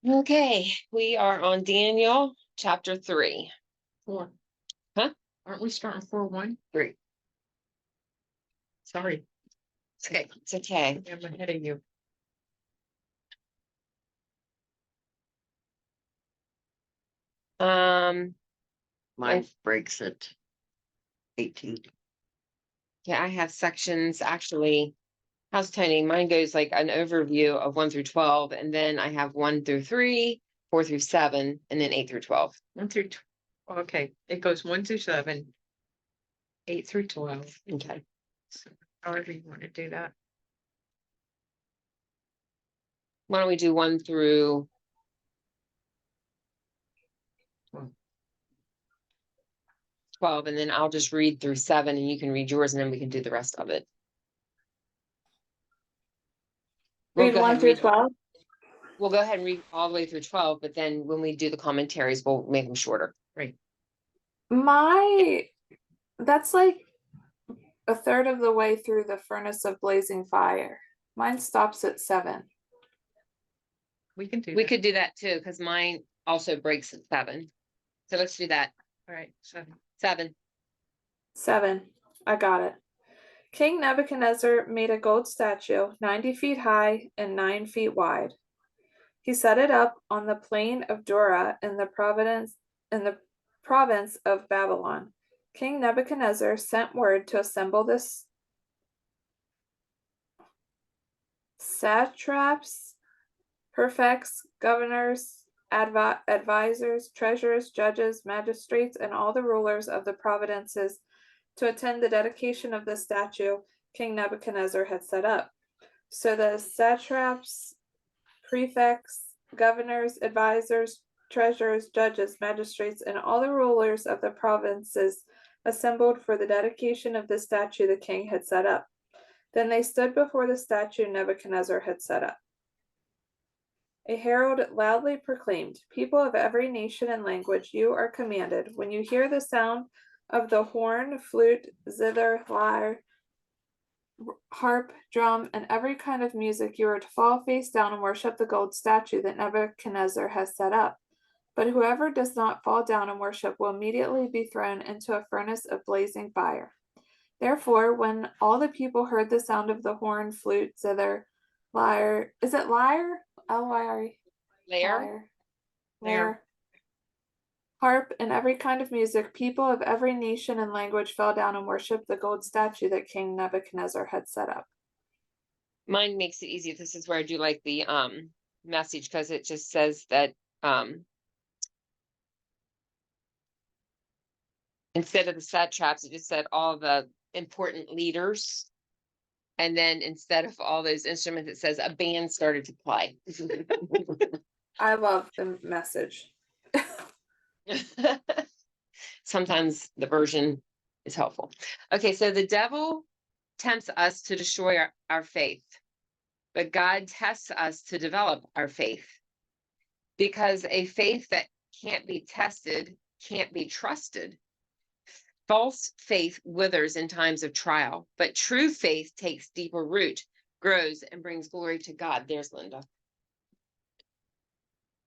Okay, we are on Daniel chapter 3. 4. Huh? Aren't we starting 4:1? 3. Sorry, Okay, it's okay. I'm ahead of you. Um, Mine breaks at 18. yeah, I have sections actually. How's Tony? Mine goes like an overview of 1 through 12, and then I have 1 through 3, 4 through 7, and then 8 through 12. 1 through okay, it goes 1 through 7, 8 through 12. Okay. So however you want to do that. Why don't we do 1 through 12, and then I'll just read through 7, and you can read yours, and then we can do the rest of it. We'll Read go ahead 1 and through read 12. We'll go ahead and read all the way through 12, but then when we do the commentaries, we'll make them shorter. Right. That's like a third of the way through the furnace of blazing fire. Mine stops at 7. We can do We that. could do that too, because mine also breaks at 7. So let's do that. All right, 7. 7. 7. I got it. King Nebuchadnezzar made a gold statue 90 feet high and 9 feet wide. He set it up on the plain of Dura in the province of Babylon. King Nebuchadnezzar sent word to assemble the satraps, prefects, governors, advisors, treasurers, judges, magistrates, and all the rulers of the provinces to attend the dedication of the statue King Nebuchadnezzar had set up. So the satraps, prefects, governors, advisors, treasurers, judges, magistrates, and all the rulers of the provinces assembled for the dedication of the statue the king had set up. Then they stood before the statue Nebuchadnezzar had set up. A herald loudly proclaimed, "People of every nation and language, you are commanded, when you hear the sound of the horn, flute, zither, lyre, harp, drum, and every kind of music, you are to fall face down and worship the gold statue that Nebuchadnezzar has set up. But whoever does not fall down and worship will immediately be thrown into a furnace of blazing fire." Therefore, when all the people heard the sound of the horn, flute, zither, lyre, is it lyre? L-Y-R-E. Lair? Lyre. Harp, and every kind of music, people of every nation and language fell down and worshipped the gold statue that King Nebuchadnezzar had set up. Mine makes it easy. This is where I do like the message, because it just says that instead of the satraps, it just said all the important leaders. And then instead of all those instruments, it says a band started to play. I love the message. Sometimes the version is helpful. Okay, so the devil tempts us to destroy our faith, but God tests us to develop our faith, because a faith that can't be tested can't be trusted. False faith withers in times of trial, but true faith takes deeper root, grows, and brings glory to God. There's Linda.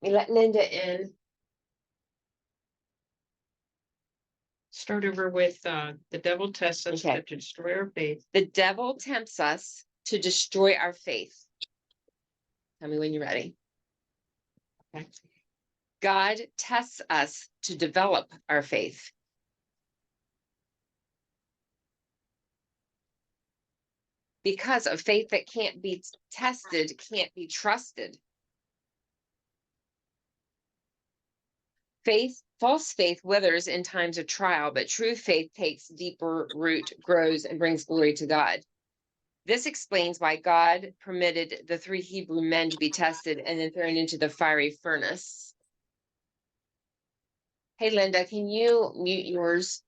We let Linda in. Start over with the devil tests us Okay. to destroy our faith. The devil tempts us to destroy our faith. Tell me when you're ready. Okay. God tests us to develop our faith. Because a faith that can't be tested can't be trusted. False faith withers in times of trial, but true faith takes deeper root, grows, and brings glory to God. This explains why God permitted the 3 Hebrew men to be tested and then thrown into the fiery furnace. Hey, Linda, can you mute yours?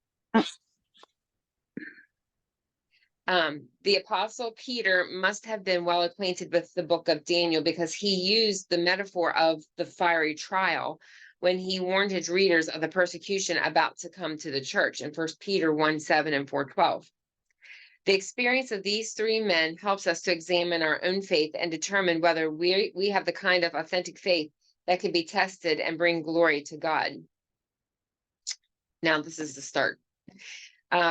The Apostle Peter must have been well acquainted with the book of Daniel, because he used the metaphor of the fiery trial when he warned his readers of the persecution about to come to the church in 1 Peter 1:7 and 4:12. The experience of these 3 men helps us to examine our own faith and determine whether we have the kind of authentic faith that could be tested and bring glory to God. Now, this is the start.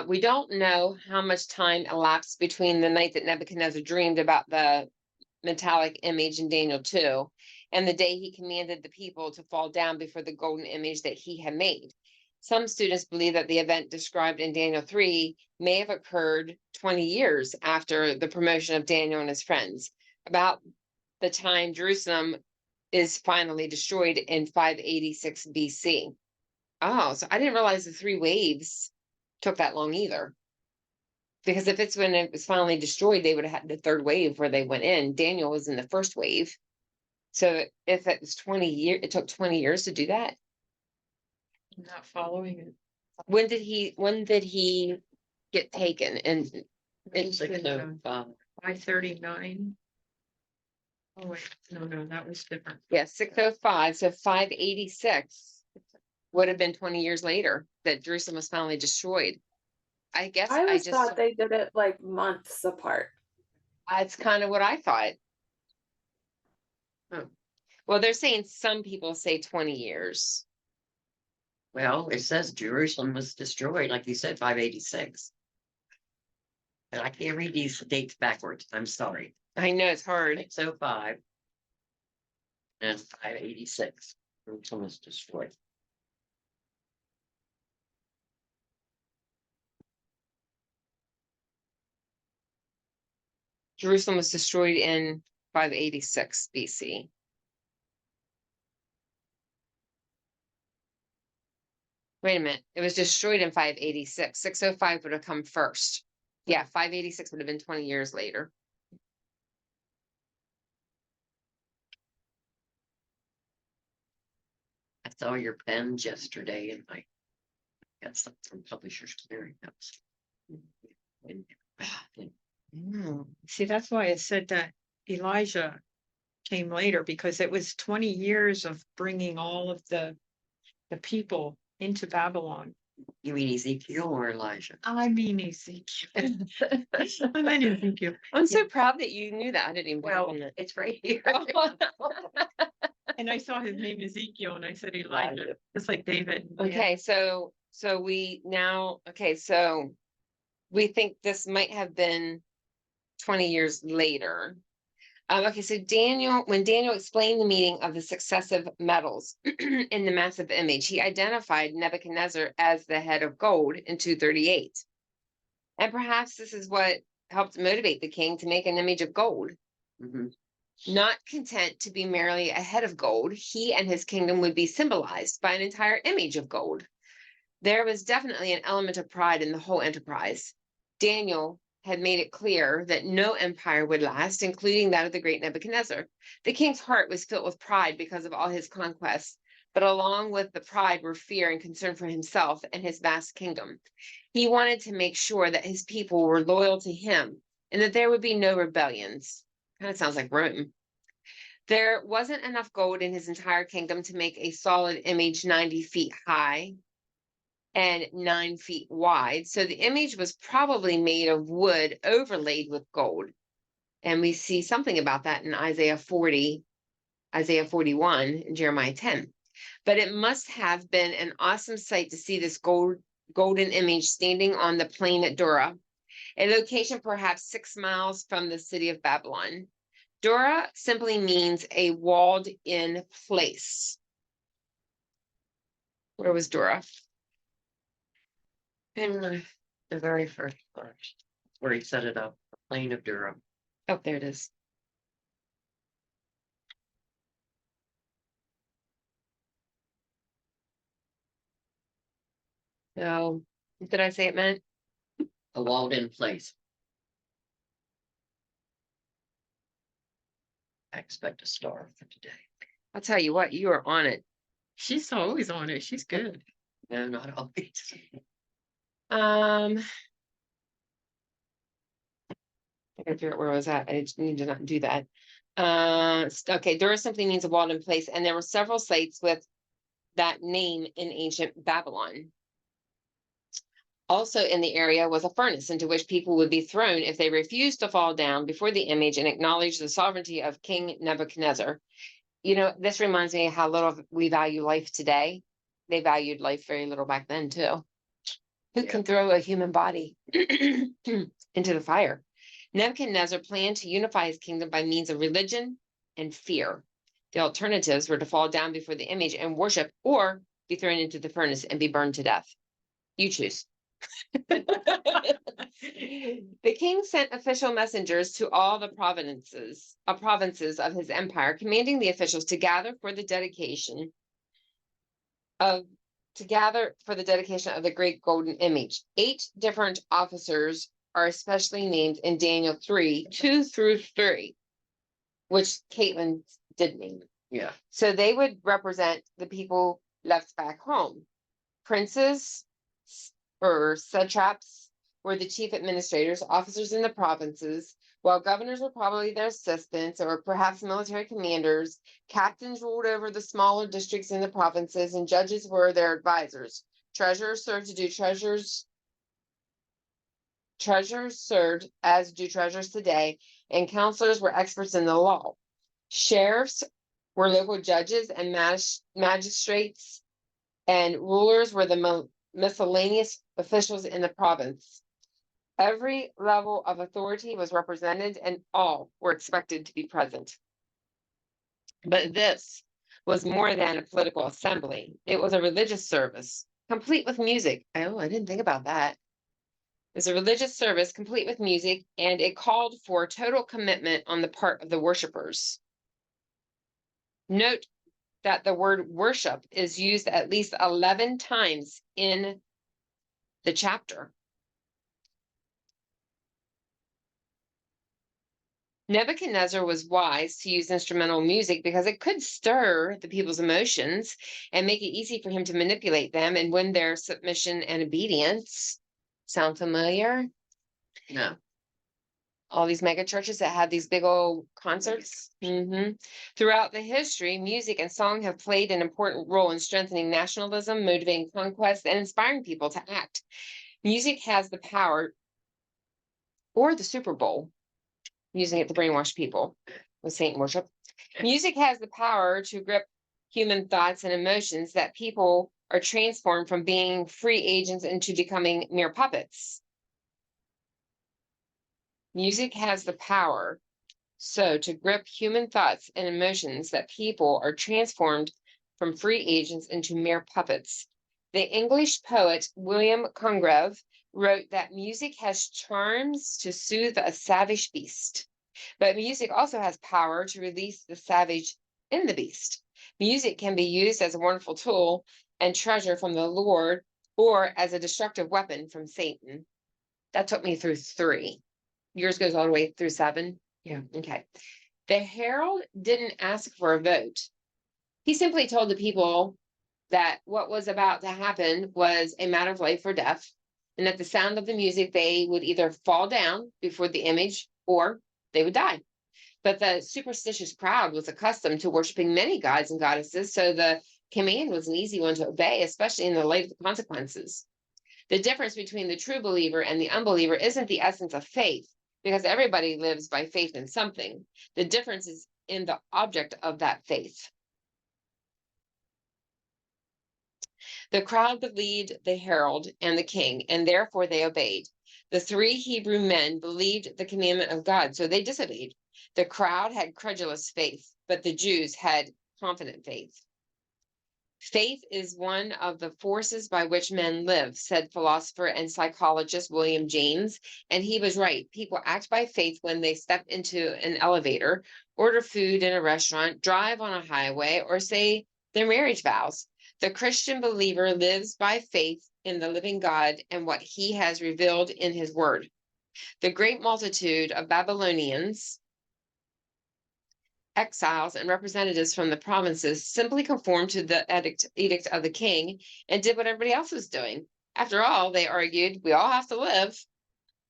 We don't know how much time elapsed between the night that Nebuchadnezzar dreamed about the metallic image in Daniel 2 and the day he commanded the people to fall down before the golden image that he had made. Some students believe that the event described in Daniel 3 may have occurred 20 years after the promotion of Daniel and his friends, about the time Jerusalem is finally destroyed in 586 BC. Oh, so I didn't realize the 3 waves took that long either. Because if it's when it was finally destroyed, they would have had the 3rd wave where they went in. Daniel was in the 1st wave. So if it was 20 years, it took 20 years to do that. I'm not following it. When did he get taken? And It's like, no, 539. Oh, wait, no, that was different. yeah, 605, so 586 would have been 20 years later that Jerusalem was finally destroyed. I guess I I always just thought they did it like months apart. that's kind of what I thought. Well, they're saying some people say 20 years. well, it says Jerusalem was destroyed, like you said, 586. And I can't read these dates backwards. I'm sorry. I know it's hard. 605 and 586. Jerusalem was destroyed. Jerusalem was destroyed in 586 BC. Wait a minute. It was destroyed in 586. 605 would have come first. Yeah, 586 would have been 20 years later. I saw your pens yesterday and I got something from Publishers Clearinghouse. See, that's why I said that Elijah came later, because it was 20 years of bringing all of the people into Babylon. You mean Ezekiel or Elijah? I mean Ezekiel. I meant Ezekiel. I'm so proud that you knew that. I didn't even Well, on it. it's right here. And I saw his name Ezekiel and I said Elijah. It's like David. Yeah. Okay, so we now, okay, so we think this might have been 20 years later. Okay, so when Daniel explained the meaning of the successive metals in the massive image, he identified Nebuchadnezzar as the head of gold in 238. And perhaps this is what helped motivate the king to make an image of gold. Mhm. Not content to be merely a head of gold, he and his kingdom would be symbolized by an entire image of gold. There was definitely an element of pride in the whole enterprise. Daniel had made it clear that no empire would last, including that of the great Nebuchadnezzar. The king's heart was filled with pride because of all his conquests, but along with the pride were fear and concern for himself and his vast kingdom. He wanted to make sure that his people were loyal to him and that there would be no rebellions. Kind of sounds like Rome. There wasn't enough gold in his entire kingdom to make a solid image 90 feet high and 9 feet wide. So the image was probably made of wood overlaid with gold. And we see something about that in Isaiah 40, Isaiah 41, and Jeremiah 10. But it must have been an awesome sight to see this golden image standing on the plain at Dura, a location perhaps 6 miles from the city of Babylon. Dura simply means a walled-in place. Where was Dura? In the very first verse, where he set it up, the plain of Dura. Oh, there it is. So, what did I say it meant? A walled-in place. I expect a star for today. I'll tell you what, you are on it. She's always on it. She's good. No, not always. I gotta figure out where I was at. I just need to not do that. Okay, Dura simply means a walled-in place, and there were several sites with that name in ancient Babylon. Also in the area was a furnace into which people would be thrown if they refused to fall down before the image and acknowledge the sovereignty of King Nebuchadnezzar. You know, this reminds me of how little we value life today. They valued life very little back then too. Who Yeah. can throw a human body into the fire? Nebuchadnezzar planned to unify his kingdom by means of religion and fear. The alternatives were to fall down before the image and worship, or be thrown into the furnace and be burned to death. You choose. The king sent official messengers to all the provinces of his empire, commanding the officials to gather for the dedication of the great golden image. 8 different officers are especially named in Daniel 3:2-3, which Caitlin did name. Yeah. So they would represent the people left back home. Princes or satraps were the chief administrators, officers in the provinces, while governors were probably their assistants or perhaps military commanders. Captains ruled over the smaller districts in the provinces, and judges were their advisors. Treasurers served as do treasurers today, and counselors were experts in the law. Sheriffs were local judges and magistrates, and rulers were the miscellaneous officials in the province. Every level of authority was represented, and all were expected to be present. But this was more than a political assembly. It was a religious service, complete with music. Oh, I didn't think about that. It was a religious service, complete with music, and it called for total commitment on the part of the worshipers. Note that the word worship is used at least 11 times in the chapter. Nebuchadnezzar was wise to use instrumental music because it could stir the people's emotions and make it easy for him to manipulate them and win their submission and obedience. Sound familiar? No. All these mega churches that have these big old concerts. Throughout the history, music and song have played an important role in strengthening nationalism, motivating conquest, and inspiring people to act. Music has the power, or the Super Bowl, using it to brainwash people with Satan worship. Music has the power to grip human thoughts and emotions that people are transformed from being free agents into becoming mere puppets. Music has the power to grip human thoughts and emotions that people are transformed from free agents into mere puppets. The English poet William Congreve wrote that music has charms to soothe a savage beast, but music also has power to release the savage in the beast. Music can be used as a wonderful tool and treasure from the Lord, or as a destructive weapon from Satan. That took me through 3. Yours goes all the way through 7? Yeah. Okay. The herald didn't ask for a vote. He simply told the people that what was about to happen was a matter of life or death, and at the sound of the music, they would either fall down before the image or they would die. But the superstitious crowd was accustomed to worshiping many gods and goddesses, so the command was an easy one to obey, especially in the light of the consequences. The difference between the true believer and the unbeliever isn't the essence of faith, because everybody lives by faith in something. The difference is in the object of that faith. The crowd believed the herald and the king, and therefore they obeyed. The 3 Hebrew men believed the commandment of God, so they disobeyed. The crowd had credulous faith, but the Jews had confident faith. Faith is one of the forces by which men live, said philosopher and psychologist William James, and he was right. People act by faith when they step into an elevator, order food in a restaurant, drive on a highway, or say their marriage vows. The Christian believer lives by faith in the living God and what he has revealed in his word. The great multitude of Babylonians, exiles, and representatives from the provinces simply conformed to the edict of the king and did what everybody else was doing. After all, they argued, we all have to live.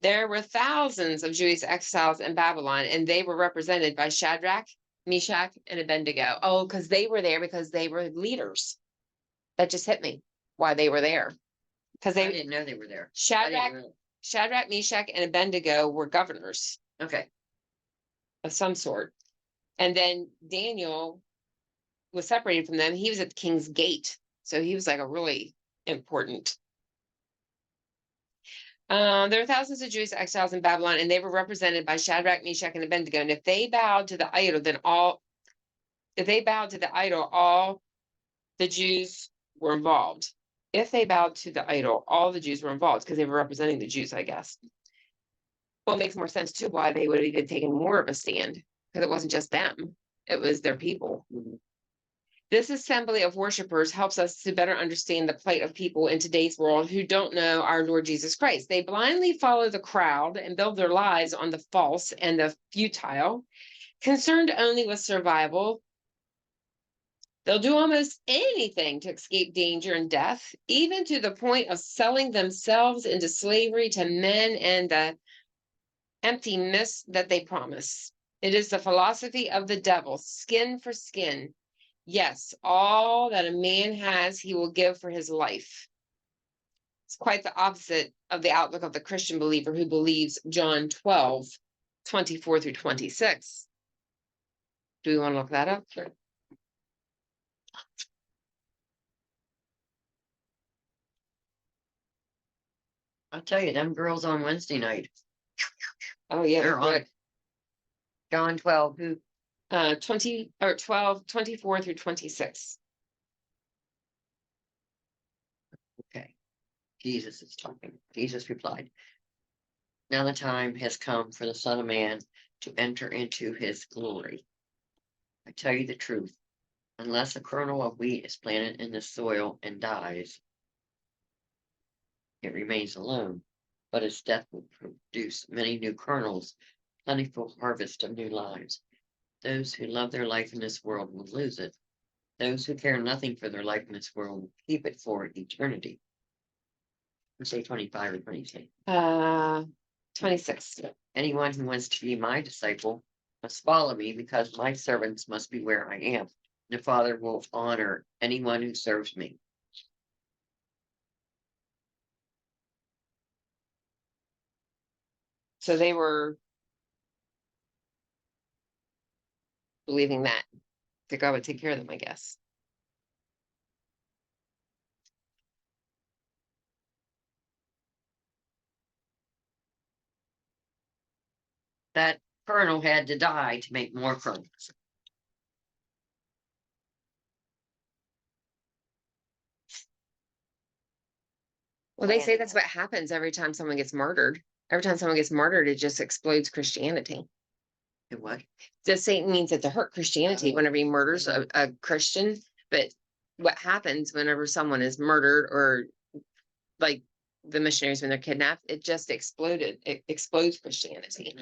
There were thousands of Jewish exiles in Babylon, and they were represented by Shadrach, Meshach, and Abednego. Oh, because they were there because they were leaders. That just hit me why they were there. Because I they didn't know they were there. Shadrach, Meshach, and Abednego were governors Okay. of some sort. And then Daniel was separated from them, he was at the king's gate. So he was like a really important. There were thousands of Jewish exiles in Babylon, and they were represented by Shadrach, Meshach, and Abednego. And if they bowed to the idol, all the Jews were involved. If they bowed to the idol, all the Jews were involved because they were representing the Jews, I guess. Well, it makes more sense too why they would have even taken more of a stand, because it wasn't just them, it was their people. This assembly of worshipers helps us to better understand the plight of people in today's world who don't know our Lord Jesus Christ. They blindly follow the crowd and build their lives on the false and the futile, concerned only with survival. They'll do almost anything to escape danger and death, even to the point of selling themselves into slavery to men and the emptiness that they promise. It is the philosophy of the devil, skin for skin. Yes, all that a man has, he will give for his life. It's quite the opposite of the outlook of the Christian believer who believes John 12:24-26. Do we want to look that up? Sure. I'll tell you, them girls on Wednesday night, Oh, yeah, They're on. John 12, who 12:24-26. Okay. Jesus is talking. Jesus replied, now the time has come for the Son of Man to enter into his glory. I tell you the truth, unless a kernel of wheat is planted in the soil and dies, it remains alone, but its death will produce many new kernels, plentiful harvest of new lives. Those who love their life in this world will lose it. Those who care nothing for their life in this world will keep it for eternity. Say 25 or 26. 26. Anyone who wants to be my disciple must follow me, because my servants must be where I am. The Father will honor anyone who serves me. So they were believing that God would take care of them, I guess. That kernel had to die to make more kernels. Well, they say that's what happens every time someone gets murdered. Every time someone gets murdered, it just explodes Christianity. And what? The Satan means it to hurt Christianity whenever he murders a Christian. But what happens whenever someone is murdered, or like the missionaries when they're kidnapped, it just exploded. It explodes Christianity.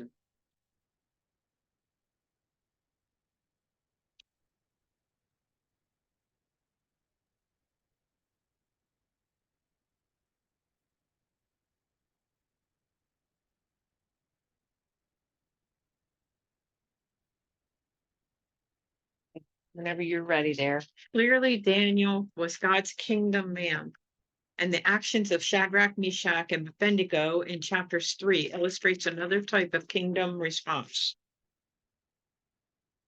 Whenever you're ready there. Clearly, Daniel was God's kingdom man. And the actions of Shadrach, Meshach, and Abednego in chapters 3 illustrates another type of kingdom response.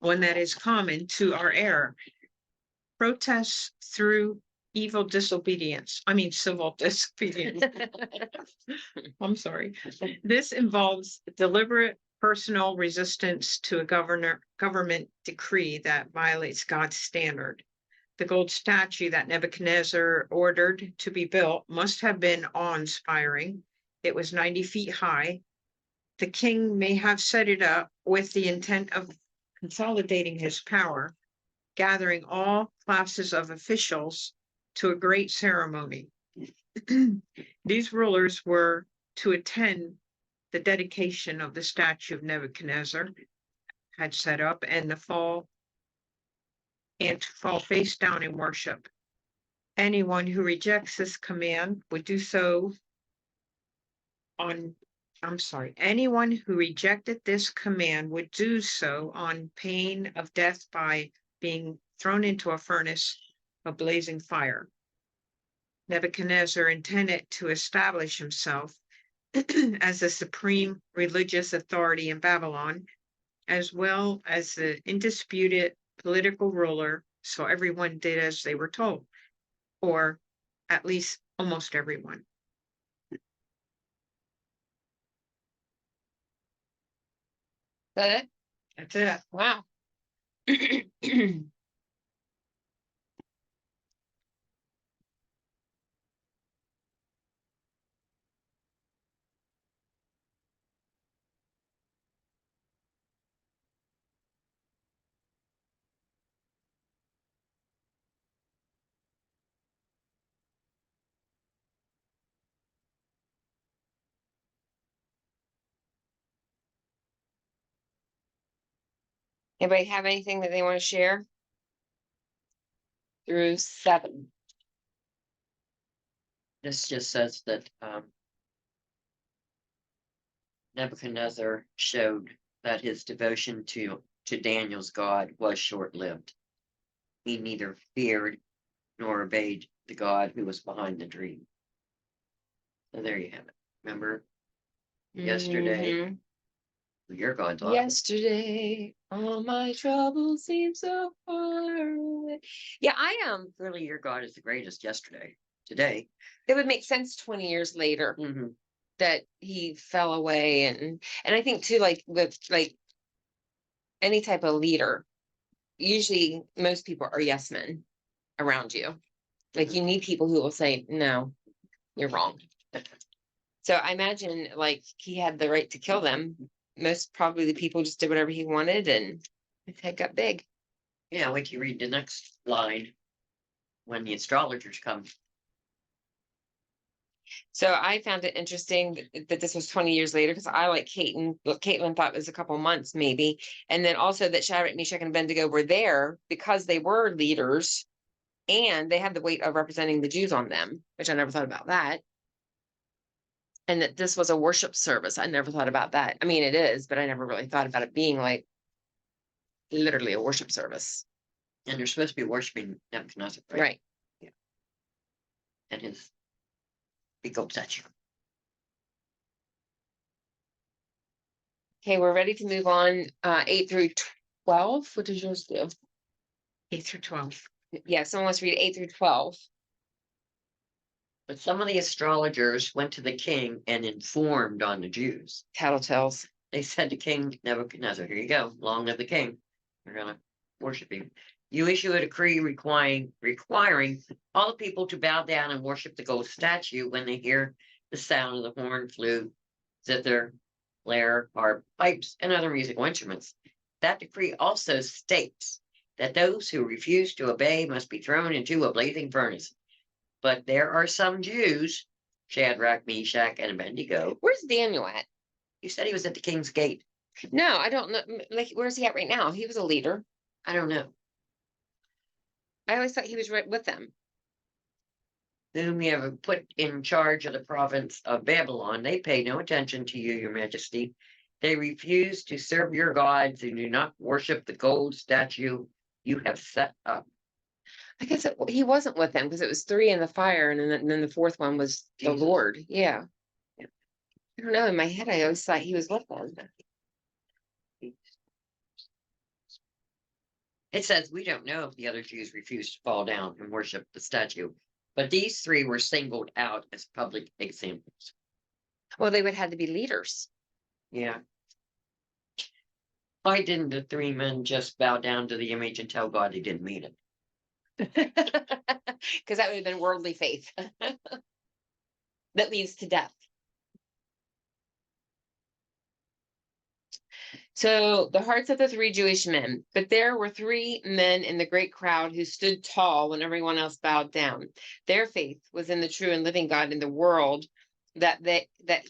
One that is common to our era. Protests through civil disobedience. I'm sorry. This involves deliberate personal resistance to a government decree that violates God's standard. The gold statue that Nebuchadnezzar ordered to be built must have been awe-inspiring. It was 90 feet high. The king may have set it up with the intent of consolidating his power, gathering all classes of officials to a great ceremony. These rulers were to attend the dedication of the statue of Nebuchadnezzar had set up, and to fall face down in worship. Anyone who rejects this command would do so anyone who rejected this command would do so on pain of death by being thrown into a furnace of blazing fire. Nebuchadnezzar intended to establish himself as the supreme religious authority in Babylon, as well as the undisputed political ruler So everyone did as they were told, or at least almost everyone. That it? That's it. Wow. Anybody have anything that they want to share? Through 7. This just says that, Nebuchadnezzar showed that his devotion to Daniel's God was short-lived. He neither feared nor obeyed the God who was behind the dream. So there you have it. Remember yesterday, Mhm. your God's awesome. Yesterday, all my troubles seem so far away. Yeah, I am. Really, your God is the greatest yesterday, today. It would make sense 20 years later Mhm. that he fell away, and I think too, like with like any type of leader, usually most people are yes men around you. Like you need people who will say, no, you're wrong. So I imagine like he had the right to kill them. Most probably the people just did whatever he wanted, and his head got big. Yeah, wait till you read the next line when the astrologers come. So I found it interesting that this was 20 years later, because I, like Caitlin thought it was a couple months maybe. And then also that Shadrach, Meshach, and Abednego were there because they were leaders and they had the weight of representing the Jews on them, which I never thought about that. And that this was a worship service. I never thought about that. I mean, it is, but I never really thought about it being like literally a worship service. And they're supposed to be worshiping Nebuchadnezzar, right? Right. And his big gold statue. Okay, we're ready to move on. 8 through 12. What did yours do? 8 through 12. Yeah, someone wants to read 8 through 12. But some of the astrologers went to the king and informed on the Jews. Tattletales. They said to King Nebuchadnezzar, here you go, long live the king. We're gonna worship him. You issue a decree requiring all the people to bow down and worship the gold statue when they hear the sound of the horn, flute, zither, lyre, harp, pipes, and other musical instruments. That decree also states that those who refuse to obey must be thrown into a blazing furnace. But there are some Jews, Shadrach, Meshach, and Abednego. Where's Daniel at? You said he was at the king's gate. No, I don't know. Like, where's he at right now? He was a leader. I don't know. I always thought he was right with them. Whom you have put in charge of the province of Babylon. They pay no attention to you, your majesty. They refuse to serve your gods and do not worship the gold statue you have set up. I guess he wasn't with them because it was 3 in the fire, and then the fourth one was the Jesus. Lord. Yeah. Yeah. I don't know. In my head, I always thought he was with them. It says we don't know if the other Jews refused to fall down and worship the statue, but these 3 were singled out as public examples. Well, they would have to be leaders. Yeah. Why didn't the 3 men just bow down to the image and tell God they didn't mean it? Because that would have been worldly faith that leads to death. So the hearts of the 3 Jewish men, but there were 3 men in the great crowd who stood tall when everyone else bowed down. Their faith was in the true and living God in the world that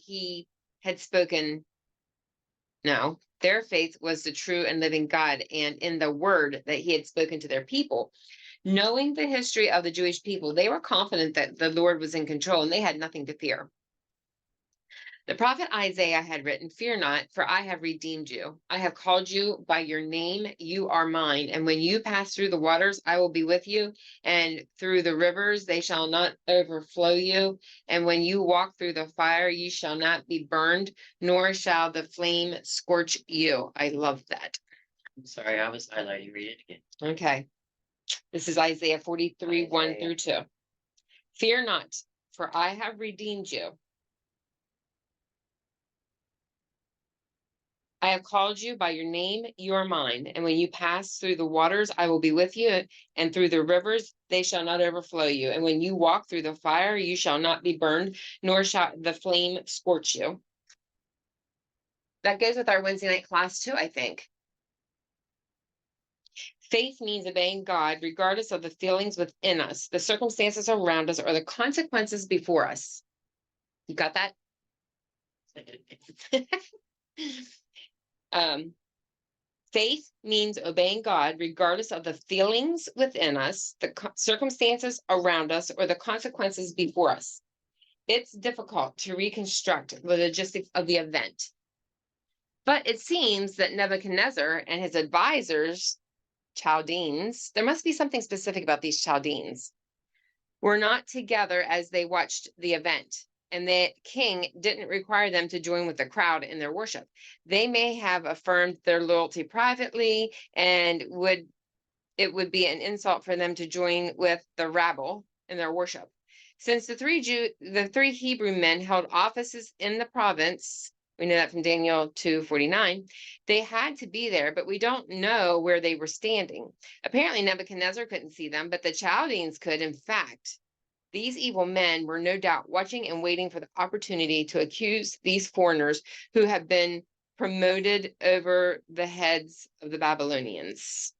he had spoken. No, their faith was the true and living God and in the word that he had spoken to their people. Knowing the history of the Jewish people, they were confident that the Lord was in control and they had nothing to fear. The prophet Isaiah had written, "Fear not, for I have redeemed you. I have called you by your name. You are mine. And when you pass through the waters, I will be with you. And through the rivers, they shall not overflow you. And when you walk through the fire, you shall not be burned, nor shall the flame scorch you." I love that. I'm sorry, I was highlighting. Read it again. Okay. This is Isaiah 43, 1 Isaiah. through 2. Fear not, for I have redeemed you. I have called you by your name, you are mine. And when you pass through the waters, I will be with you, and through the rivers, they shall not overflow you. And when you walk through the fire, you shall not be burned, nor shall the flame scorch you. That goes with our Wednesday night class too, I think. Faith means obeying God regardless of the feelings within us, the circumstances around us, or the consequences before us. You got that? Faith means obeying God regardless of the feelings within us, the circumstances around us, or the consequences before us. It's difficult to reconstruct the logistics of the event. But it seems that Nebuchadnezzar and his advisors, Chaldeans, there must be something specific about these Chaldeans, were not together as they watched the event. And the king didn't require them to join with the crowd in their worship. They may have affirmed their loyalty privately, and it would be an insult for them to join with the rabble in their worship. Since the three Hebrew men held offices in the province, we know that from Daniel 2:49, they had to be there, but we don't know where they were standing. Apparently Nebuchadnezzar couldn't see them, but the Chaldeans could. In fact, these evil men were no doubt watching and waiting for the opportunity to accuse these foreigners who have been promoted over the heads of the Babylonians.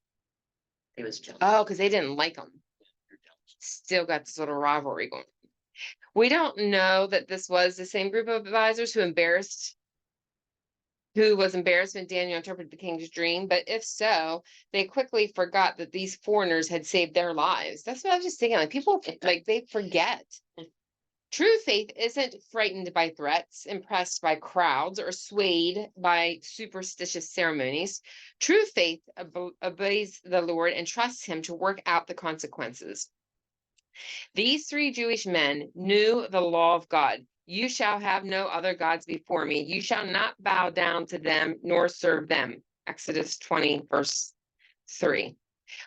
It was jealous. Oh, because they didn't like them. Still got this little rivalry going. We don't know that this was the same group of advisors who was embarrassed when Daniel interpreted the king's dream, but if so, they quickly forgot that these foreigners had saved their lives. That's what I was just thinking. Like, people, like, they forget. True faith isn't frightened by threats, impressed by crowds, or swayed by superstitious ceremonies. True faith obeys the Lord and trusts him to work out the consequences. These three Jewish men knew the law of God. You shall have no other gods before me. You shall not bow down to them nor serve them. Exodus 20, verse 3.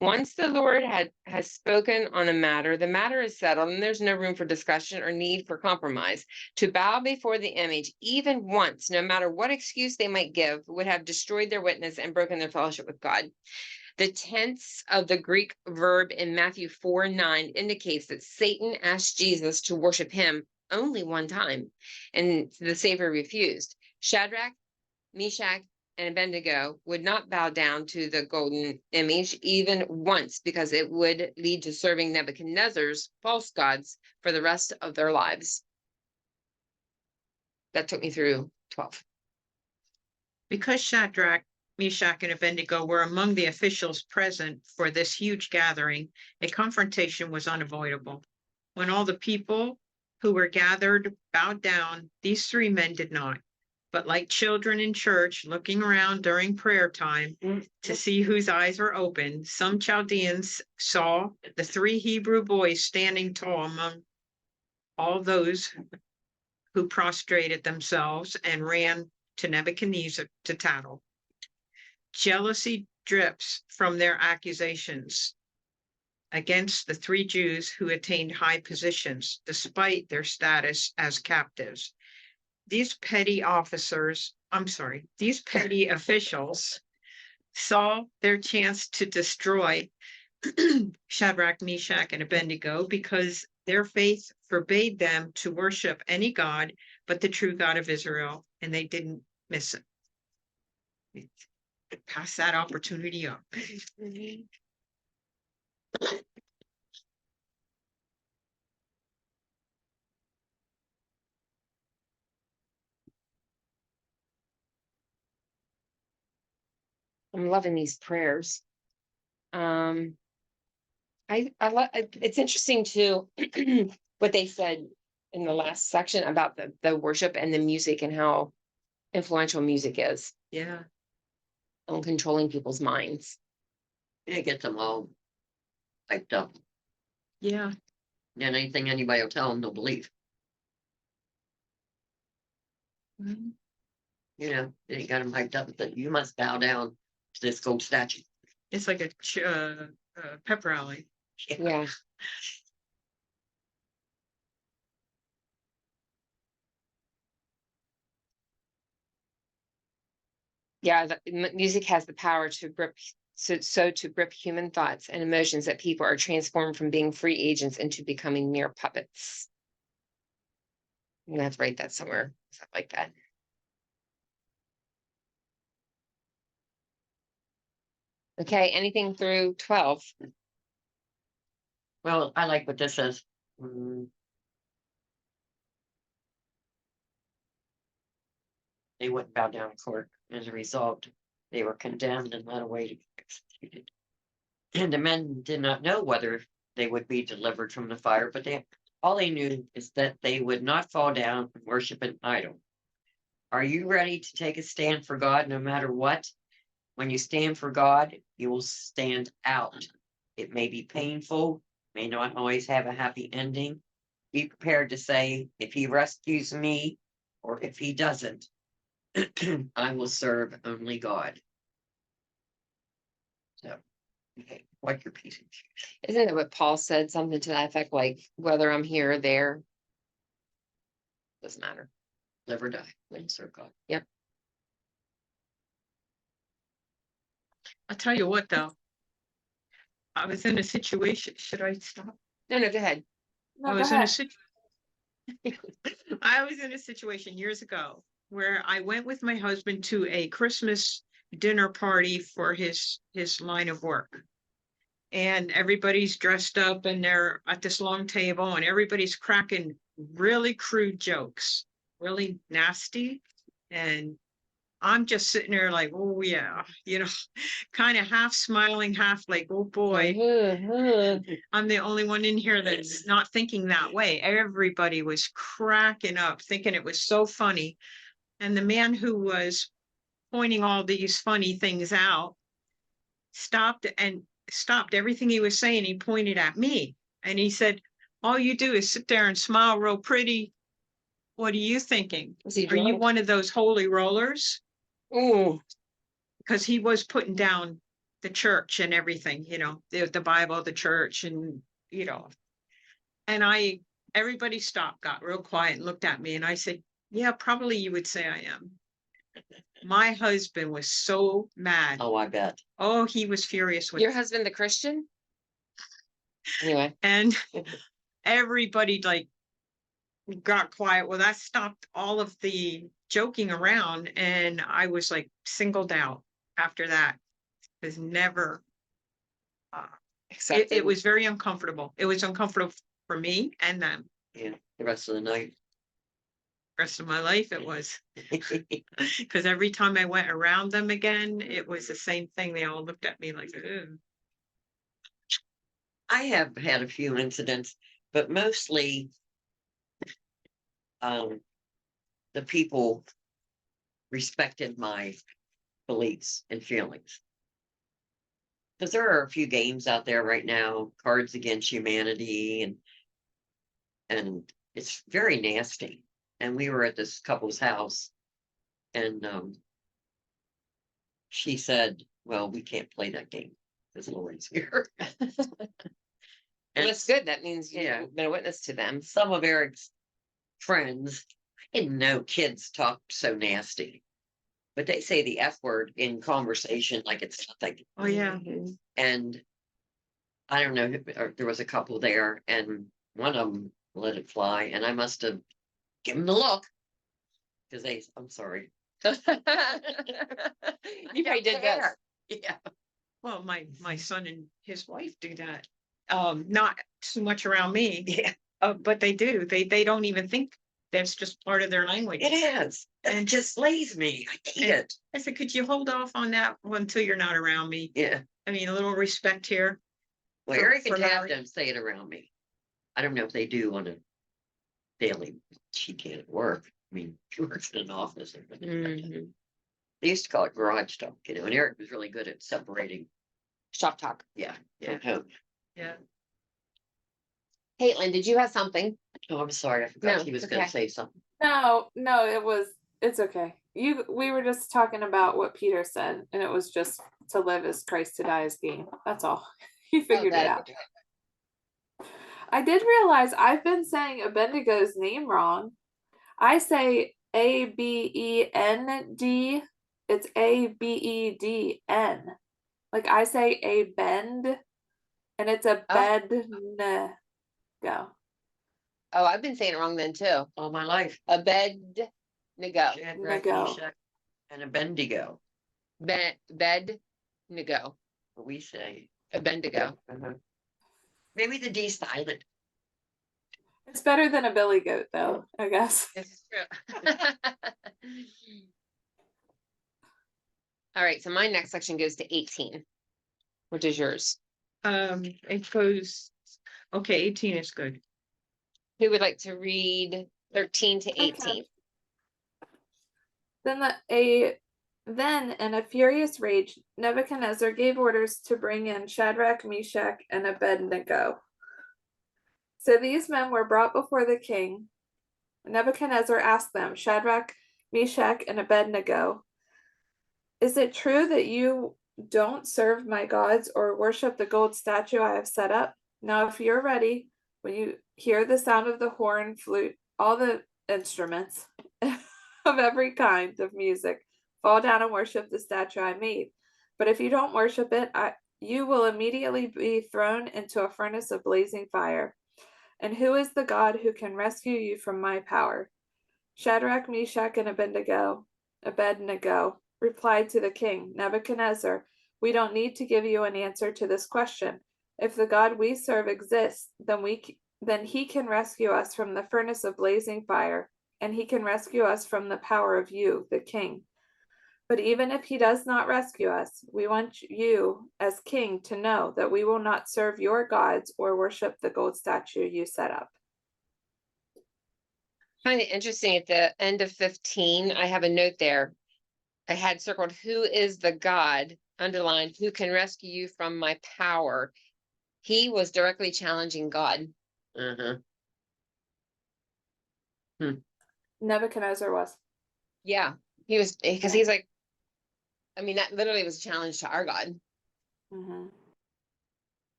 Once the Lord has spoken on a matter, the matter is settled, and there's no room for discussion or need for compromise. To bow before the image, even once, no matter what excuse they might give, would have destroyed their witness and broken their fellowship with God. The tense of the Greek verb in Matthew 4:9 indicates that Satan asked Jesus to worship him only one time, and the Savior refused. Shadrach, Meshach, and Abednego would not bow down to the golden image even once, because it would lead to serving Nebuchadnezzar's false gods for the rest of their lives. That took me through 12. Because Shadrach, Meshach, and Abednego were among the officials present for this huge gathering, a confrontation was unavoidable. When all the people who were gathered bowed down, these three men did not. But like children in church looking around during prayer time to see whose eyes were open, some Chaldeans saw the three Hebrew boys standing tall among all those who prostrated themselves and ran to Nebuchadnezzar to tattle. Jealousy drips from their accusations against the three Jews who attained high positions despite their status as captives. These petty officers, these petty officials saw their chance to destroy Shadrach, Meshach, and Abednego because their faith forbade them to worship any god but the true God of Israel, and they didn't miss it. Pass that opportunity up. I'm loving these prayers. It's interesting too what they said in the last section about the worship and the music and how influential music is Yeah. on controlling people's minds. It gets them all hyped up. Yeah. And anything anybody will tell them, they'll believe. Mhm. You know, they got them hyped up that you must bow down to this gold statue. It's like pep rally. Yeah. Yeah, music has the power to grip, to grip human thoughts and emotions that people are transformed from being free agents into becoming mere puppets. I'm gonna have to write that somewhere, stuff like that. Okay, anything through 12? Well, I like what this says. Mm. They wouldn't bow down in court. As a result, they were condemned and led away to be executed. And the men did not know whether they would be delivered from the fire, but all they knew is that they would not fall down and worship an idol. Are you ready to take a stand for God no matter what? When you stand for God, you will stand out. It may be painful, may not always have a happy ending. Be prepared to say, if he rescues me or if he doesn't, I will serve only God. So, okay, like your piece. Isn't it what Paul said, something to that effect, like whether I'm here or there? Doesn't matter. Live or die, then serve God. Yep. I'll tell you what, though. I was in a situation, should I stop? No, go ahead. No, I go was in a ahead. I was in a situation years ago where I went with my husband to a Christmas dinner party for his line of work. And everybody's dressed up and they're at this long table and everybody's cracking really crude jokes, really nasty. And I'm just sitting there like, oh yeah, kind of half smiling, half like, oh boy, I'm the only one in here that's not thinking that way. Everybody was cracking up, thinking it was so funny. And the man who was pointing all these funny things out stopped everything he was saying. He pointed at me and he said, all you do is sit there and smile real pretty. What are you thinking? Was he Are you drunk? one of those holy rollers? Ooh. Because he was putting down the church and everything, the Bible, the church, and and everybody stopped, got real quiet and looked at me, and I said, yeah, probably you would say I am. My husband was so mad. Oh, I bet. Oh, he was furious with Your husband, the Christian? Anyway. and everybody like got quiet. Well, that stopped all of the joking around, and I was like singled out after that. It was never it was very uncomfortable. It was uncomfortable for me and them. Yeah, the rest of the night. Rest of my life it was, because every time I went around them again, it was the same thing. They all looked at me like, ugh. I have had a few incidents, but mostly the people respected my beliefs and feelings. Because there are a few games out there right now, Cards Against Humanity, and it's very nasty. And we were at this couple's house, and she said, well, we can't play that game because Lauren's here. Well, that's good. That means Yeah. you've been a witness to them. Some of Eric's friends, I didn't know kids talked so nasty, but they say the F word in conversation like it's nothing. Oh yeah. Mhm. And I don't know, there was a couple there, and one of them let it fly, and I must have given the look because I'm sorry. You probably did that. Yeah. Well, my son and his wife do that. Not too much around me, Yeah, but they do. They don't even think that's just part of their language. it is. And it just slays me. I hate it. I said, could you hold off on that one until you're not around me? Yeah. I mean, a little respect here. Well, For- Eric for and Tab Larry. don't say it around me. I don't know if they do on a daily. She can't work. I mean, she works in an office. Mhm. They used to call it garage talk, and Eric was really good at separating. Shop talk. Yeah. Yeah. From home. Yeah. Caitlin, did you have something? Oh, I'm sorry. I forgot No, he was it's going to okay. say something. No, it's okay. We were just talking about what Peter said, and it was just to live as Christ, to die as gain. That's all. You figured it that- out. I did realize I've been saying Abednego's name wrong. I say Abend. It's Abedn. Like I say a bend, and it's a Oh. bed. Go. Oh, I've been saying it wrong then too. All my life. Abednego. Shadrach, Nego. Meshach, and Abednego, Bednego. what we say. Abednego. Uh-huh. Maybe the D silent. It's better than a billy goat, though, I guess. This is true. All right, so my next section goes to 18. Which is yours? It goes, okay, 18 is good. Who would like to read 13 to 18? Then in a furious rage, Nebuchadnezzar gave orders to bring in Shadrach, Meshach, and Abednego. So these men were brought before the king. Nebuchadnezzar asked them, Shadrach, Meshach, and Abednego, is it true that you don't serve my gods or worship the gold statue I have set up? Now, if you're ready, when you hear the sound of the horn, flute, all the instruments of every kind of music, fall down and worship the statue I made. But if you don't worship it, you will immediately be thrown into a furnace of blazing fire. And who is the God who can rescue you from my power? Shadrach, Meshach, and Abednego replied to the king, Nebuchadnezzar, we don't need to give you an answer to this question. If the God we serve exists, then he can rescue us from the furnace of blazing fire, and he can rescue us from the power of you, the king. But even if he does not rescue us, we want you, as king, to know that we will not serve your gods or worship the gold statue you set up. Find it interesting at the end of 15, I have a note there. I had circled, who is the God, underlined, who can rescue you from my power? He was directly challenging God. Uh-huh. Nebuchadnezzar was. Yeah, he was, because he's like, I mean, that literally was a challenge to our God. Mm-hmm.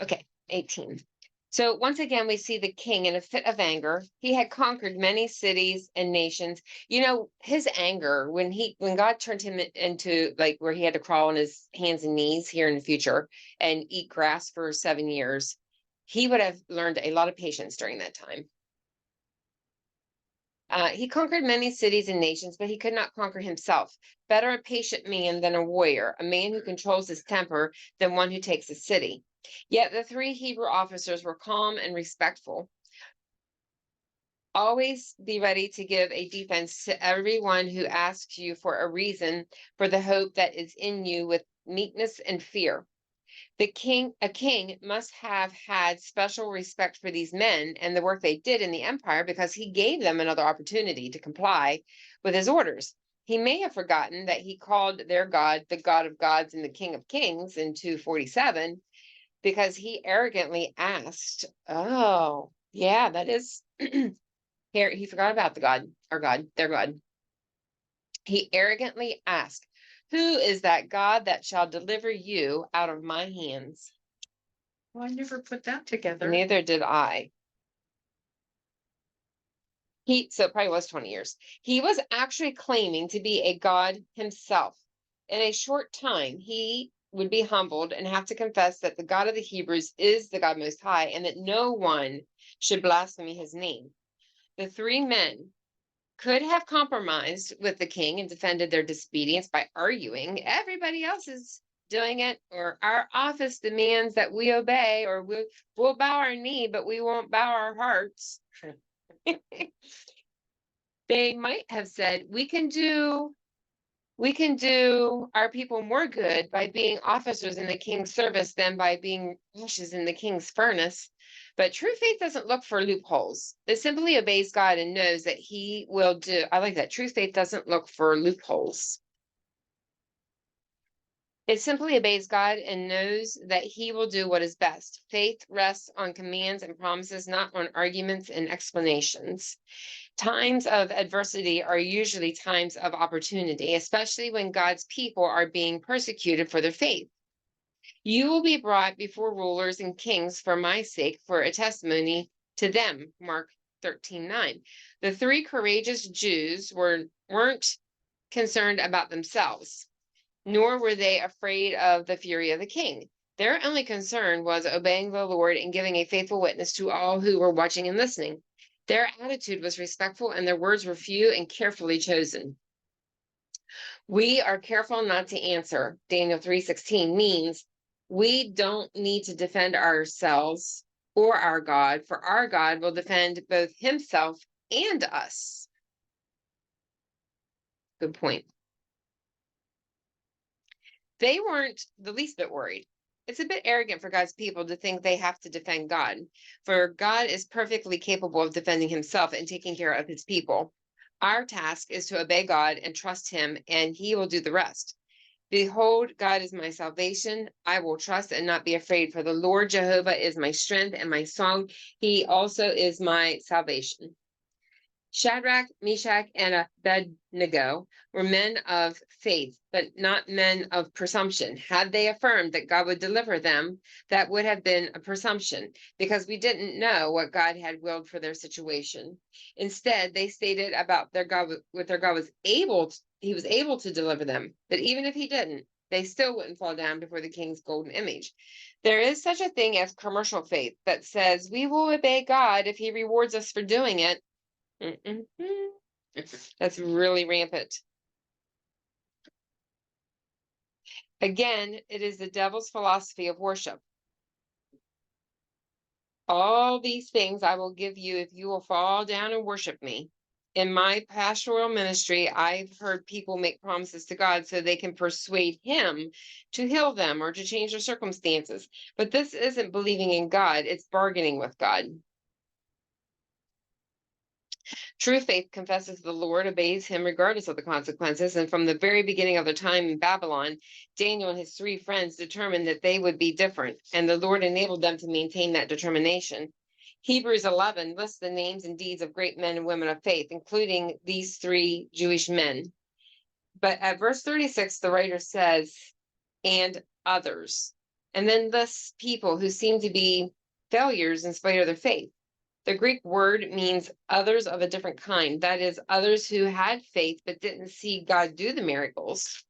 Okay, 18. So once again, we see the king in a fit of anger. He had conquered many cities and nations. You know, his anger, when God turned him into like where he had to crawl on his hands and knees here in the future and eat grass for 7 years, he would have learned a lot of patience during that time. He conquered many cities and nations, but he could not conquer himself. Better a patient man than a warrior, a man who controls his temper than one who takes a city. Yet the 3 Hebrew officers were calm and respectful. Always be ready to give a defense to everyone who asks you for a reason for the hope that is in you with meekness and fear. A king must have had special respect for these men and the work they did in the empire because he gave them another opportunity to comply with his orders. He may have forgotten that he called their God the God of gods and the King of kings in 247 because he arrogantly asked, oh, yeah, that is, here, he forgot about the God, our God, their God. He arrogantly asked, who is that God that shall deliver you out of my hands? Well, I never put that together. Neither did I. So it probably was 20 years. He was actually claiming to be a God himself. In a short time, he would be humbled and have to confess that the God of the Hebrews is the God Most High and that no one should blaspheme his name. The 3 men could have compromised with the king and defended their disobedience by arguing, everybody else is doing it, or our office demands that we obey, or we'll bow our knee, but we won't bow our hearts. They might have said, we can do our people more good by being officers in the king's service than by being ashes in the king's furnace. But true faith doesn't look for loopholes. It simply obeys God and knows that he will do. I like that. True faith doesn't look for loopholes. It simply obeys God and knows that he will do what is best. Faith rests on commands and promises, not on arguments and explanations. Times of adversity are usually times of opportunity, especially when God's people are being persecuted for their faith. You will be brought before rulers and kings for my sake, for a testimony to them. Mark 13:9. The three courageous Jews weren't concerned about themselves, nor were they afraid of the fury of the king. Their only concern was obeying the Lord and giving a faithful witness to all who were watching and listening. Their attitude was respectful and their words were few and carefully chosen. We are careful not to answer. Daniel 3:16 means we don't need to defend ourselves or our God, for our God will defend both himself and us. Good point. They weren't the least bit worried. It's a bit arrogant for God's people to think they have to defend God, for God is perfectly capable of defending himself and taking care of his people. Our task is to obey God and trust him, and he will do the rest. Behold, God is my salvation. I will trust and not be afraid, for the Lord Jehovah is my strength and my song. He also is my salvation. Shadrach, Meshach, and Abednego were men of faith, but not men of presumption. Had they affirmed that God would deliver them, that would have been a presumption, because we didn't know what God had willed for their situation. Instead, they stated about their God, what their God was able to, he was able to deliver them, but even if he didn't, they still wouldn't fall down before the king's golden image. There is such a thing as commercial faith that says we will obey God if he rewards us for doing it. That's really rampant. Again, it is the devil's philosophy of worship. All these things I will give you if you will fall down and worship me. In my pastoral ministry, I've heard people make promises to God so they can persuade him to heal them or to change their circumstances. But this isn't believing in God, it's bargaining with God. True faith confesses the Lord, obeys him regardless of the consequences. And from the very beginning of their time in Babylon, Daniel and his three friends determined that they would be different, and the Lord enabled them to maintain that determination. Hebrews 11 lists the names and deeds of great men and women of faith, including these three Jewish men. But at verse 36, the writer says, and others, and then lists people who seem to be failures in spite of their faith. The Greek word means others of a different kind. That is, others who had faith but didn't see God do the miracles.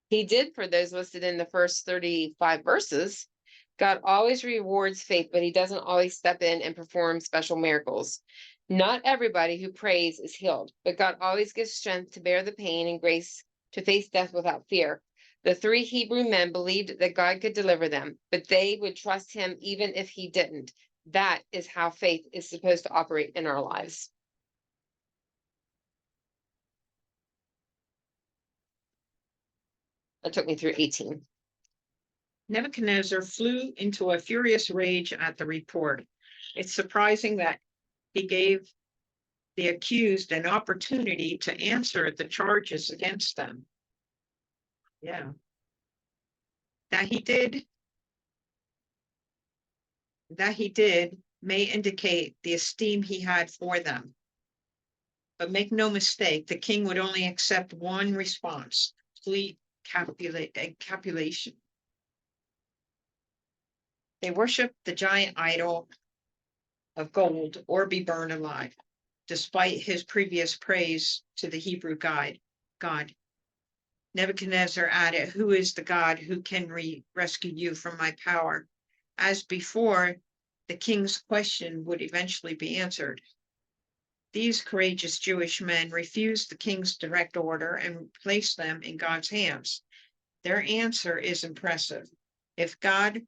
He did for those listed in the first 35 verses. God always rewards faith, but he doesn't always step in and perform special miracles. Not everybody who prays is healed, but God always gives strength to bear the pain and grace to face death without fear. The three Hebrew men believed that God could deliver them, but they would trust him even if he didn't. That is how faith is supposed to operate in our lives. That took me through 18. Nebuchadnezzar flew into a furious rage at the report. It's surprising that he gave the accused an opportunity to answer the charges against them. Yeah. That he did may indicate the esteem he had for them. But make no mistake, the king would only accept one response: complete capitulation. They worshiped the giant idol of gold or be burned alive, despite his previous praise to the Hebrew God. Nebuchadnezzar added, "Who is the God who can rescue you from my power?" As before, the king's question would eventually be answered. These courageous Jewish men refused the king's direct order and placed them in God's hands. Their answer is impressive. If the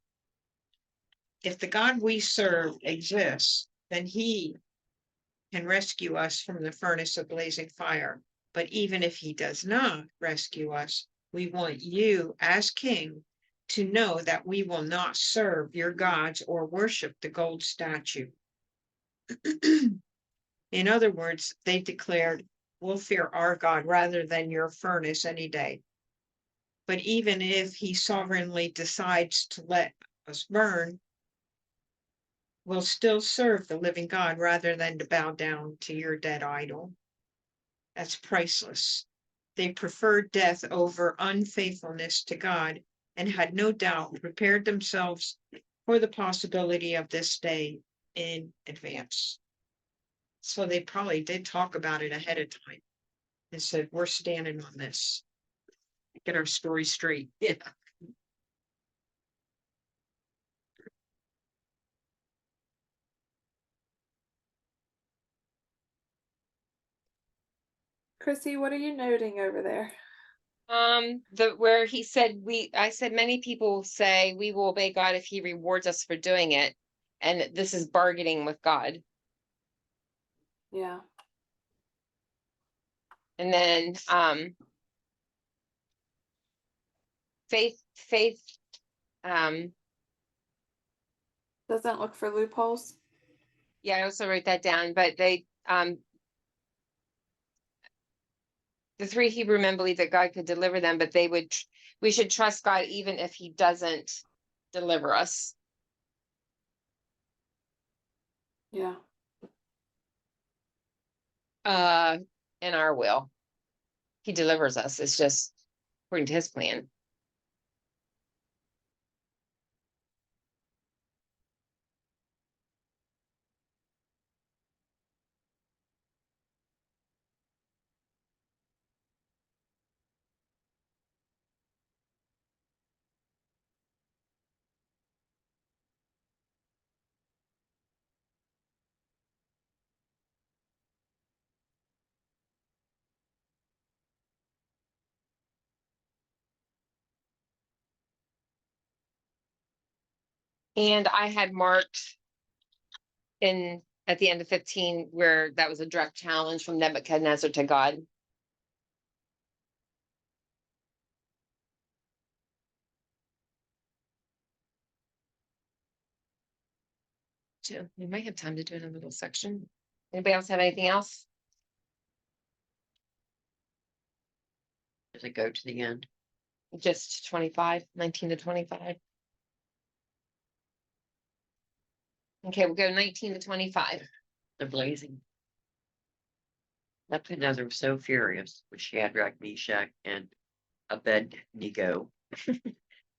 God we serve exists, then he can rescue us from the furnace of blazing fire. But even if he does not rescue us, we want you as king to know that we will not serve your gods or worship the gold statue. In other words, they declared, we'll fear our God rather than your furnace any day. But even if he sovereignly decides to let us burn, will still serve the living God rather than to bow down to your dead idol. That's priceless. They preferred death over unfaithfulness to God and had no doubt prepared themselves for the possibility of this day in advance. So they probably did talk about it ahead of time and said, we're standing on this. Get our story straight. Yeah. Chrissy, what are you noting over there? Where he said, I said, many people say we will obey God if he rewards us for doing it. And this is bargaining with God. Yeah. And then, faith, Doesn't look for loopholes. yeah, I also wrote that down, but the 3 Hebrew men believed that God could deliver them, but we should trust God even if he doesn't deliver us. Yeah. In our will. He delivers us. It's just according to his plan. And I had marked at the end of 15 where that was a direct challenge from Nebuchadnezzar to God. So we might have time to do it in a little section. Anybody else have anything else? Does it go to the end? Just 19 to 25. Okay, we'll go 19 to 25. The blazing. Nebuchadnezzar was so furious with Shadrach, Meshach, and Abednego,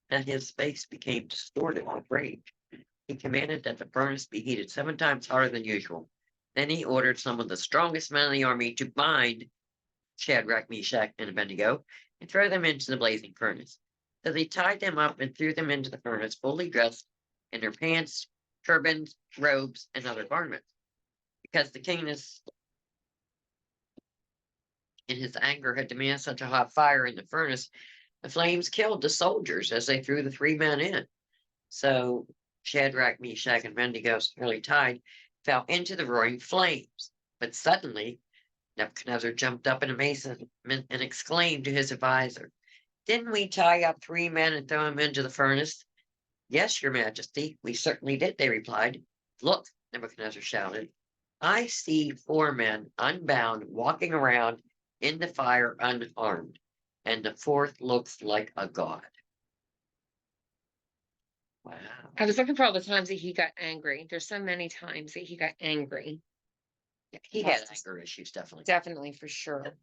and his face became distorted with rage. He commanded that the furnace be heated 7 times hotter than usual. Then he ordered some of the strongest men in the army to bind Shadrach, Meshach, and Abednego and throw them into the blazing furnace. So they tied them up and threw them into the furnace, fully dressed in their pants, turbans, robes, and other garments. Because the king in his anger had demanded such a hot fire in the furnace, the flames killed the soldiers as they threw the 3 men in. So Shadrach, Meshach, and Abednego, securely tied, fell into the roaring flames. But suddenly, Nebuchadnezzar jumped up in amazement and exclaimed to his advisor, "Didn't we tie up 3 men and throw them into the furnace?" "Yes, your majesty, we certainly did," they replied. "Look," Nebuchadnezzar shouted, "I see 4 men unbound walking around in the fire unharmed, and the 4th looks like a god." Wow. I was looking for all the times that he got angry. There's so many times that he got angry. He had anger issues, definitely. Definitely, for sure.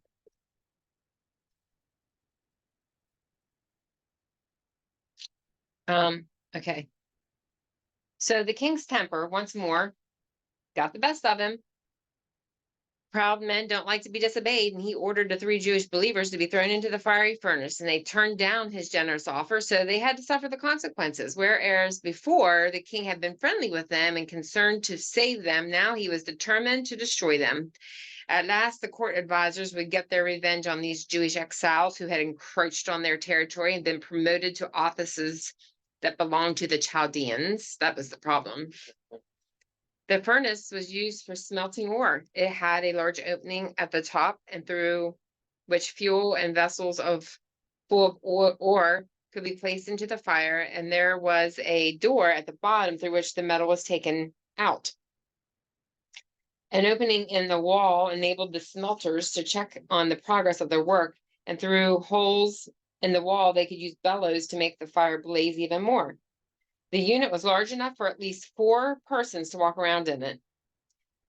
Okay. So the king's temper, once more, got the best of him. Proud men don't like to be disobeyed, and he ordered the 3 Jewish believers to be thrown into the fiery furnace, and they turned down his generous offer, so they had to suffer the consequences. Whereas before, the king had been friendly with them and concerned to save them, now he was determined to destroy them. At last, the court advisors would get their revenge on these Jewish exiles who had encroached on their territory and been promoted to offices that belonged to the Chaldeans. That was the problem. The furnace was used for smelting ore. It had a large opening at the top and through which fuel and vessels full of ore could be placed into the fire, and there was a door at the bottom through which the metal was taken out. An opening in the wall enabled the smelters to check on the progress of their work, and through holes in the wall, they could use bellows to make the fire blaze even more. The unit was large enough for at least 4 persons to walk around in it.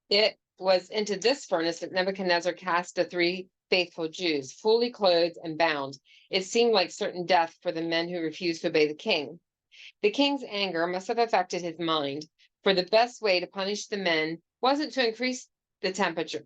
It was into this furnace that Nebuchadnezzar cast the 3 faithful Jews, fully clothed and bound. It seemed like certain death for the men who refused to obey the king. The king's anger must have affected his mind, for the best way to punish the men wasn't to increase the temperature.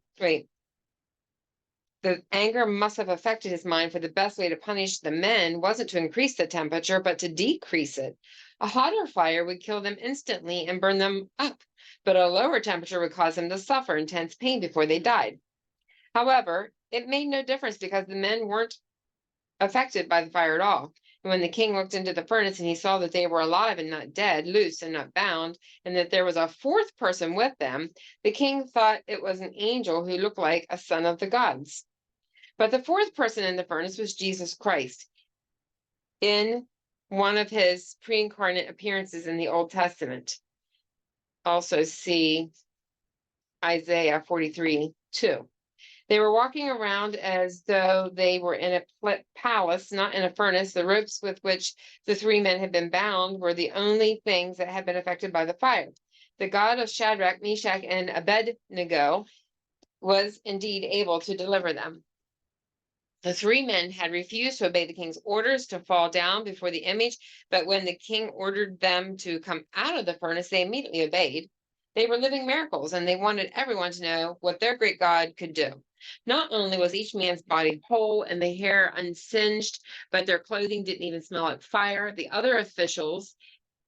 The anger must have affected his mind, for the best way to punish the men wasn't to increase the temperature, but to decrease it. A hotter fire would kill them instantly and burn them up, but a lower temperature would cause them to suffer intense pain before they died. However, it made no difference because the men weren't affected by the fire at all. And when the king looked into the furnace and he saw that they were alive and not dead, loose and not bound, and that there was a 4th person with them, the king thought it was an angel who looked like a son of the gods. But the 4th person in the furnace was Jesus Christ. In one of his pre-incarnate appearances in the Old Testament. Also see Isaiah 43:2. They were walking around as though they were in a palace, not in a furnace. The ropes with which the 3 men had been bound were the only things that had been affected by the fire. The God of Shadrach, Meshach, and Abednego was indeed able to deliver them. The 3 men had refused to obey the king's orders to fall down before the image, but when the king ordered them to come out of the furnace, they immediately obeyed. They were living miracles, and they wanted everyone to know what their great God could do. Not only was each man's body whole and the hair unsinged, but their clothing didn't even smell like fire. The other officials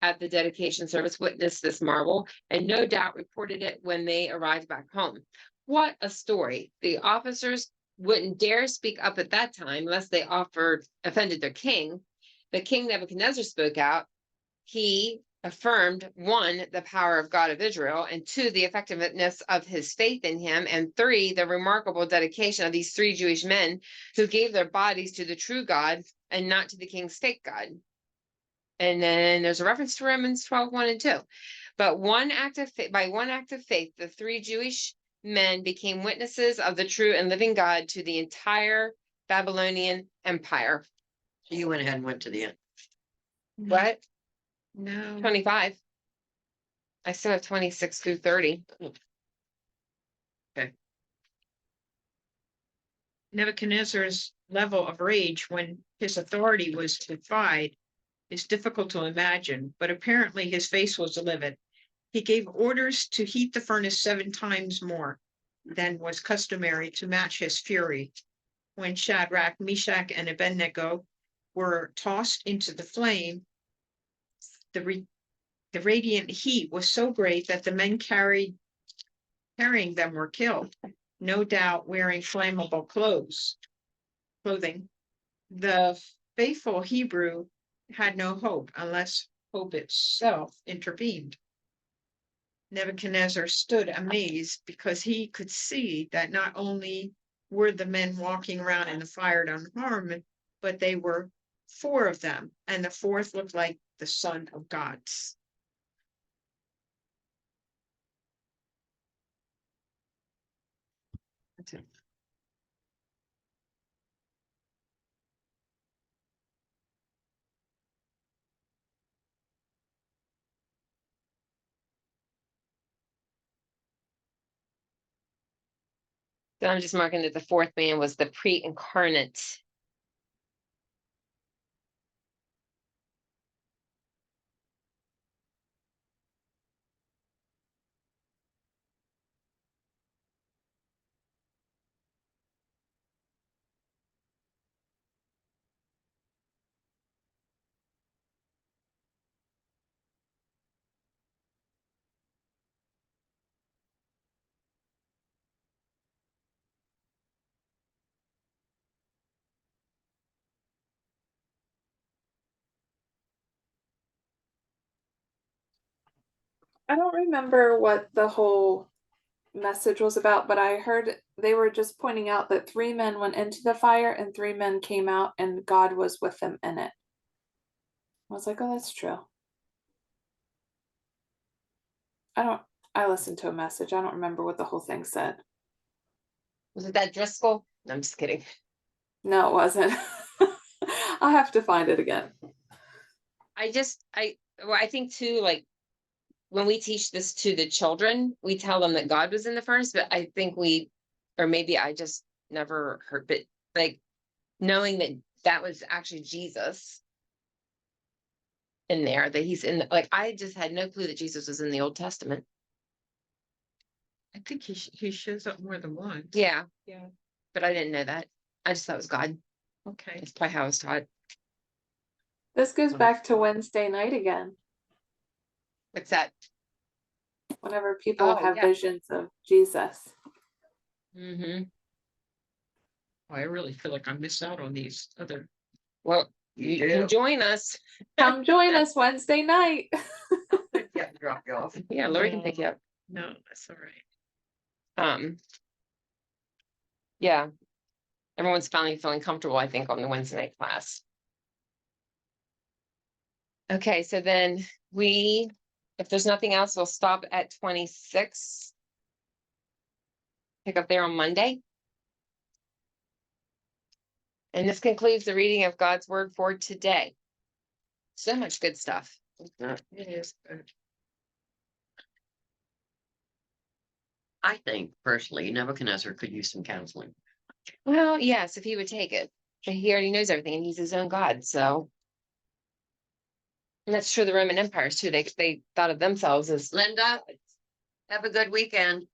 at the dedication service witnessed this marvel, and no doubt reported it when they arrived back home. What a story. The officers wouldn't dare speak up at that time lest they offended their king. But King Nebuchadnezzar spoke out. He affirmed, 1, the power of God of Israel, and 2, the effectiveness of his faith in him, and 3, the remarkable dedication of these 3 Jewish men who gave their bodies to the true God and not to the king's fake God. And then there's a reference to Romans 12:1 and 2. But by one act of faith, the 3 Jewish men became witnesses of the true and living God to the entire Babylonian Empire. So you went ahead and went to the end. What? No. 25. I still have 26 through 30. Nebuchadnezzar's level of rage when his authority was defied is difficult to imagine, but apparently his face was livid. He gave orders to heat the furnace 7 times more than was customary to match his fury. When Shadrach, Meshach, and Abednego were tossed into the flame, the radiant heat was so great that the men carrying them were killed, no doubt wearing flammable clothing. The faithful Hebrew had no hope unless hope itself intervened. Nebuchadnezzar stood amazed because he could see that not only were the men walking around in the fire unharmed, but they were 4 of them, and the 4th looked like the Son of God. So I'm just marking that the 4th man was the pre-incarnate. I don't remember what the whole message was about, but I heard they were just pointing out that 3 men went into the fire and 3 men came out and God was with them in it. I was like, oh, that's true. I listened to a message. I don't remember what the whole thing said. Was it that Driscoll? No, I'm just kidding. No, it wasn't. I'll have to find it again. Well, I think too, like, when we teach this to the children, we tell them that God was in the furnace, but I think or maybe I just never heard, but like, knowing that that was actually Jesus in there, that he's in, like, I just had no clue that Jesus was in the Old Testament. I think he shows up more than once. Yeah, Yeah, but I didn't know that. I just thought it was God. okay. That's probably how I was taught. This goes back to Wednesday night again, What's that? whenever people Oh, have yeah. visions of Jesus. Mm-hmm. I really feel like I missed out on these other. Well, you do. can join us. Come join us Wednesday night. Yeah, drop you off. Yeah, Lori can pick you up. No, that's all right. Yeah. Everyone's finally feeling comfortable, I think, on the Wednesday night class. Okay, so then if there's nothing else, we'll stop at 26. Pick up there on Monday. And this concludes the reading of God's word for today. So much good stuff. It is. I think personally Nebuchadnezzar could use some counseling. Well, yes, if he would take it. But he already knows everything and he's his own God, so. And that's true of the Roman empires too. They thought of themselves as Linda, have a good weekend.